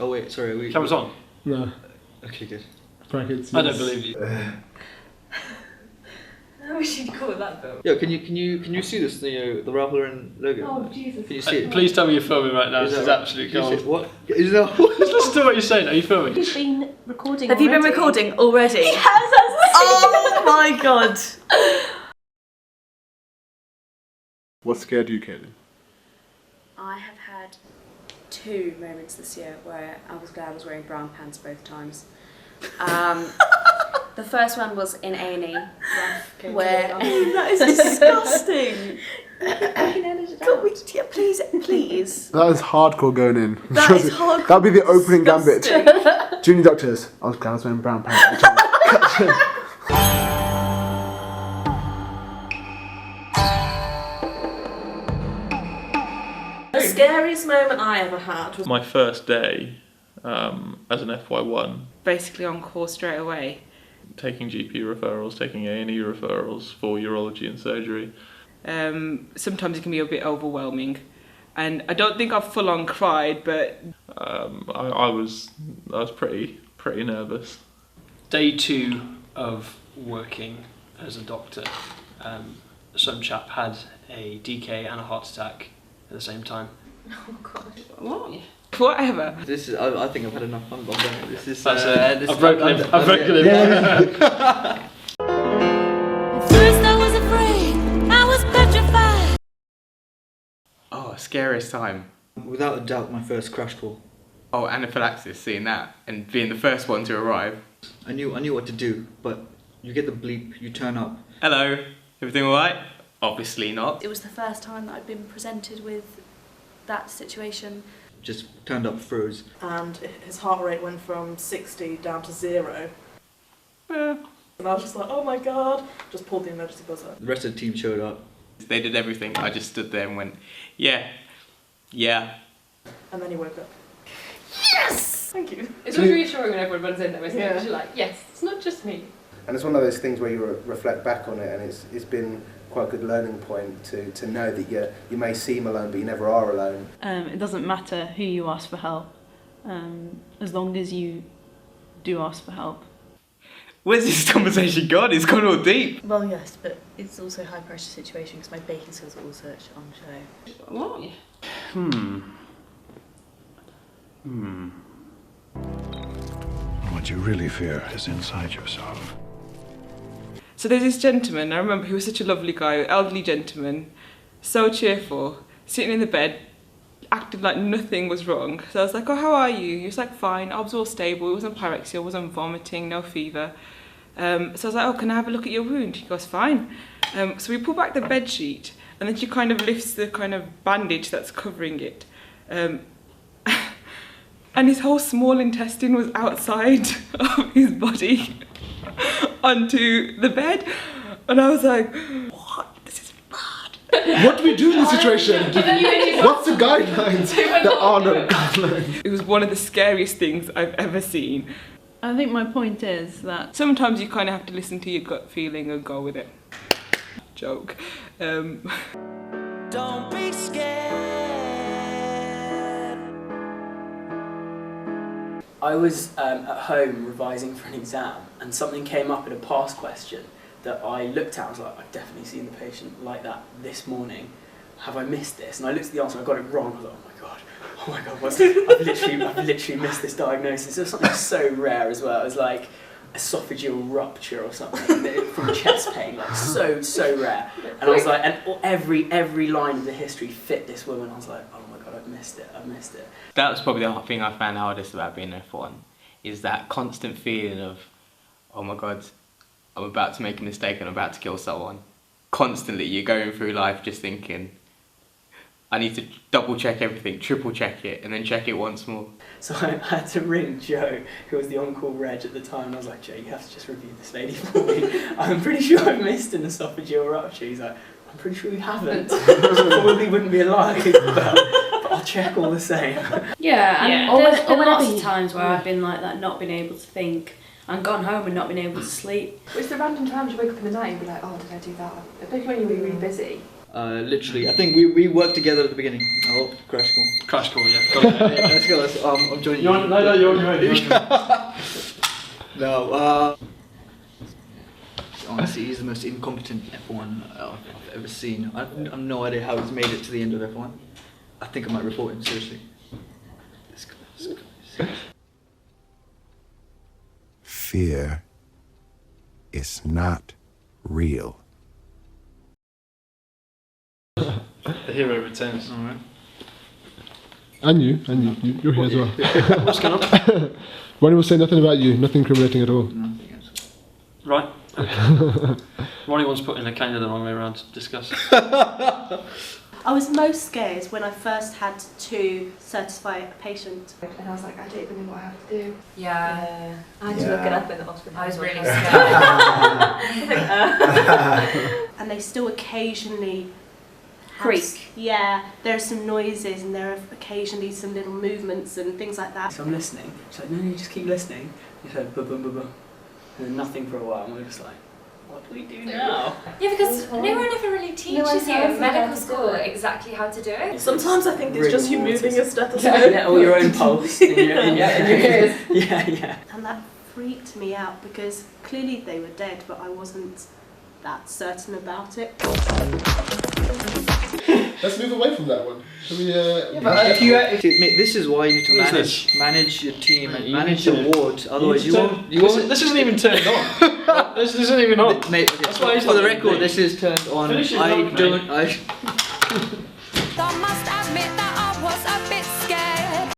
Oh wait, sorry. Cameras on? No. Okay, good. Brackets. I don't believe you. I wish you'd call it that though. Yo, can you see this? The Ralph Lauren logo. Oh Jesus! Can you see it? Please tell me you're filming right now. Is This is that absolute right? gold. What? Is that? Just listen to what you're saying. Are you filming? You've been recording. Have you been recording already? He has. Oh my god! What scared you, Caitlin? I have had 2 moments this year where I was glad I was wearing brown pants both times. The first one was in A&E, where That is disgusting. Can we, Yeah, please. That is hardcore going in. That is hardcore. That'd be the opening gambit. Disgusting. Junior doctors. I was glad I was wearing brown pants. The scariest moment I ever had was My first day as an FY1, basically on course straight away. taking GP referrals, taking A&E referrals for urology and surgery. Sometimes it can be a bit overwhelming, and I don't think I've full on cried, but I was pretty nervous. Day 2 of working as a doctor, some chap had a DK and a heart attack at the same time. oh god. what? Whatever. This is. I think I've had enough fun. This is. That's this I've is- broken him. I've broken him. At first I was afraid. I was petrified. Oh, scariest time. Without a doubt, my first crash call. Oh, anaphylaxis, seeing that and being the first one to arrive. I knew what to do, but you get the bleep, you turn up. Hello, everything alright? Obviously not. It was the first time that I'd been presented with that situation. Just turned up, froze. And his heart rate went from 60 down to 0. Yeah. And I was just like, oh my god. Just pulled the emergency buzzer. The rest of the team showed up. They did everything. I just stood there and went, yeah. And then he woke up. Yes. Thank you. It's always reassuring when everyone runs in there, isn't it? Yeah. 'Cause you're like, yes, it's not just me. And it's one of those things where you reflect back on it, and it's been quite a good learning point to know that you may seem alone, but you never are alone. It doesn't matter who you ask for help, as long as you do ask for help. Where's this conversation gone? It's gone all deep. Well, yes, but it's also a high pressure situation because my baking skills are also on show. What? What you really fear is inside yourself. So there's this gentleman, I remember he was such a lovely guy, elderly gentleman, so cheerful, sitting in the bed, acting like nothing was wrong. So I was like, oh, how are you? He was like, fine, I was all stable, it wasn't pyrexia, it wasn't vomiting, no fever. So I was like, oh, can I have a look at your wound? He goes, fine. So we pull back the bed sheet, and then she kind of lifts the kind of bandage that's covering it. And his whole small intestine was outside of his body onto the bed. And I was like, what? This is bad. What do we do in this situation? What's the guidelines? There are no guidelines. It was one of the scariest things I've ever seen. I think my point is that Sometimes you kind of have to listen to your gut feeling and go with it. Joke. Don't be scared. I was at home revising for an exam, and something came up in a past question that I looked at. I was like, I've definitely seen the patient like that this morning. Have I missed this? And I looked at the answer, I got it wrong. I was like, oh my god, I've literally missed this diagnosis. It was something so rare as well. It was like esophageal rupture or something from chest pain, like so rare. And I was like, and every line of the history fit this woman. I was like, oh my god, I've missed it. That was probably the thing I found hardest about being an F1, is that constant feeling of, oh my god, I'm about to make a mistake and I'm about to kill someone. Constantly, you're going through life just thinking, I need to double check everything, triple check it, and then check it once more. So I had to ring Joe, who was the on-call reg at the time, and I was like, Joe, you have to just review this lady for me. I'm pretty sure I've missed an esophageal rupture. He's like, I'm pretty sure you haven't. Probably wouldn't be alive, but I'll check all the same. Yeah, and Yeah. there's Or lots whenever of times where I've been like that, not been able to think, and gone home and not been able to sleep. It's the random times you wake up in the night and be like, oh, did I do that? Especially when you're really busy. Literally, I think we worked together at the beginning. Oh, crash call. Crash call, yeah. Got it. Hey, let's go. I'm joining you. No, you're on your own. No, honestly, he's the most incompetent F1 I've ever seen. I've no idea how he's made it to the end of F1. I think I might report him, seriously. This guy. Fear is not real. The hero returns. Alright. And you're here as well. What's going on? Ronnie was saying nothing about you, nothing incriminating at all. Nothing else. Right. Okay. Ronnie wants putting the Kenya the wrong way around to discuss. I was most scared when I first had to certify a patient. And I was like, I don't even know what I have to do. Yeah. I had to look it up in the hospital. I was really scared. And they still occasionally Creak. Yeah, there are some noises and there are occasionally some little movements and things like that. So I'm listening. She's like, no, you just keep listening. You said, bum, bum, bum, bum. And then nothing for a while, and we're just like, what do we do now? Yeah, because no one ever really teaches you in medical school exactly how to do it. Sometimes I think it's just you moving your stethoscope. Yeah, or your own pulse in your ears. Yeah. And that freaked me out because clearly they were dead, but I wasn't that certain about it. Let's move away from that one. Shall we? Mate, this is why you need to manage your team and manage your ward. Otherwise, you won't. This isn't even turned on. This isn't even on. Mate, okay, That's why for the record, this is turned on. Finish it I up, don't. mate. I must admit that I was a bit scared.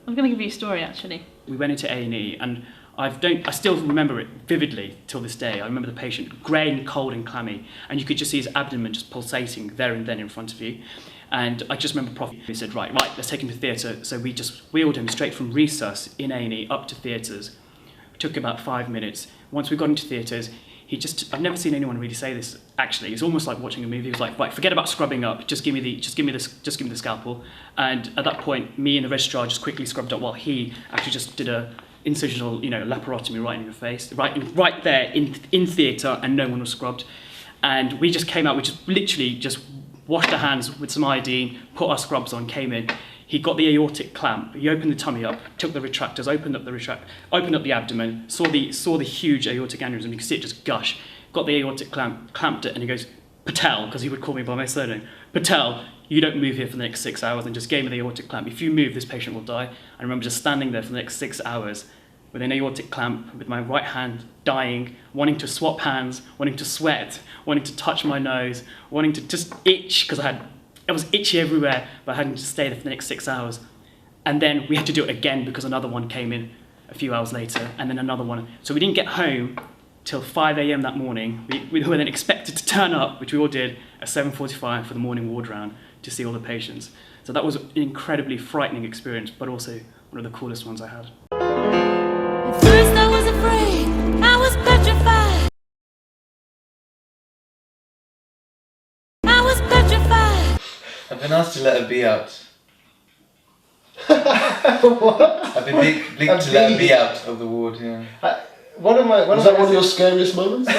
I'm going to give you a story actually. We went into A&E and I still remember it vividly till this day. I remember the patient grey and cold and clammy, and you could just see his abdomen just pulsating there and then in front of you. And I just remember Prof. He said, right, let's take him to theatre. So we just wheeled him straight from resus in A&E up to theatres. It took about 5 minutes. Once we got into theatres, I've never seen anyone really say this actually. It's almost like watching a movie. He was like, right, forget about scrubbing up, just give me the scalpel. And at that point, me and the registrar just quickly scrubbed up while he actually just did a incisional, laparotomy right in your face, right there in theatre, and no one was scrubbed. And we just came out, we just literally just washed our hands with some iodine, put our scrubs on, came in. He got the aortic clamp. He opened the tummy up, took the retractors, opened up the abdomen, saw the huge aortic aneurysm. You can see it just gush. Got the aortic clamp, clamped it, and he goes, Patel, because he would call me by my surname. Patel, you don't move here for the next 6 hours, and just gave me the aortic clamp. If you move, this patient will die. I remember just standing there for the next 6 hours with an aortic clamp, with my right hand dying, wanting to swap hands, wanting to sweat, wanting to touch my nose, wanting to just itch, because I was itchy everywhere, but I had to stay there for the next 6 hours. And then we had to do it again because another one came in a few hours later, and then another one. So we didn't get home till 5 a.m. that morning. We were then expected to turn up, which we all did, at 7:45 for the morning ward round to see all the patients. So that was an incredibly frightening experience, but also one of the coolest ones I had. At first I was afraid, I was petrified. I was petrified. I've been asked to let a bee out. What? I've been linked to let a bee out of the ward, yeah. Was that one of your scariest moments?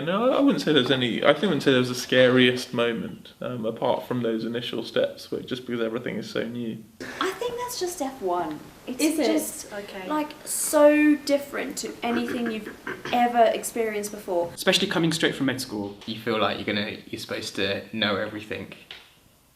No, I wouldn't say there's any. I wouldn't say there was a scariest moment apart from those initial steps, but just because everything is so new. I think that's just F1. It's Is it? just Okay. like so different to anything you've ever experienced before. Especially coming straight from med school. You feel like you're supposed to know everything,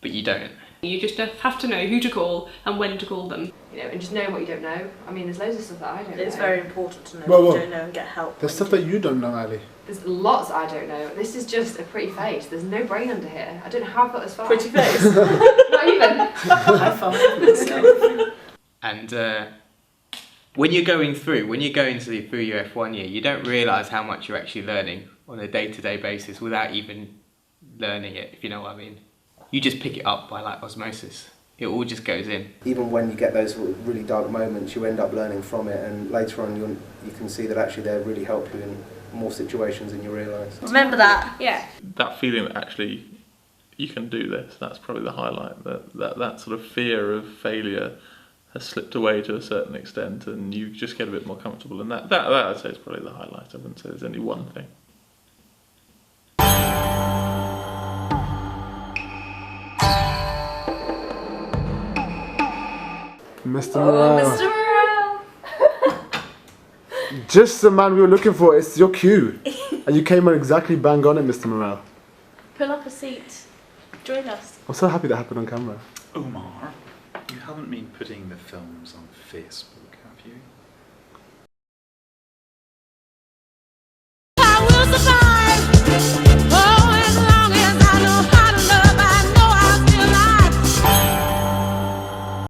but you don't. You just have to know who to call and when to call them. And just know what you don't know. I mean, there's loads of stuff that I don't know. It's very important to know Well, what well, you don't know and get help. There's stuff that you don't know, Ali. There's lots I don't know. This is just a pretty face. There's no brain under here. I don't know how I've got this far. Pretty face? Not even. High five myself. And when you're going through your F1 year, you don't realise how much you're actually learning on a day-to-day basis without even learning it, if you know what I mean. You just pick it up by like osmosis. It all just goes in. Even when you get those really dark moments, you end up learning from it, and later on you can see that actually they really help you in more situations than you realise. Remember that? Yeah. That feeling that actually you can do this, that's probably the highlight. That sort of fear of failure has slipped away to a certain extent, and you just get a bit more comfortable. And that I'd say is probably the highlight. I wouldn't say there's only one thing. Mr. Oh, Morale. Mr. Morale! Just the man we were looking for. It's your cue. And you came on exactly bang on it, Mr. Morale. Pull up a seat. Join us. I'm so happy that happened on camera. Omar, you haven't been putting the films on Facebook, have you?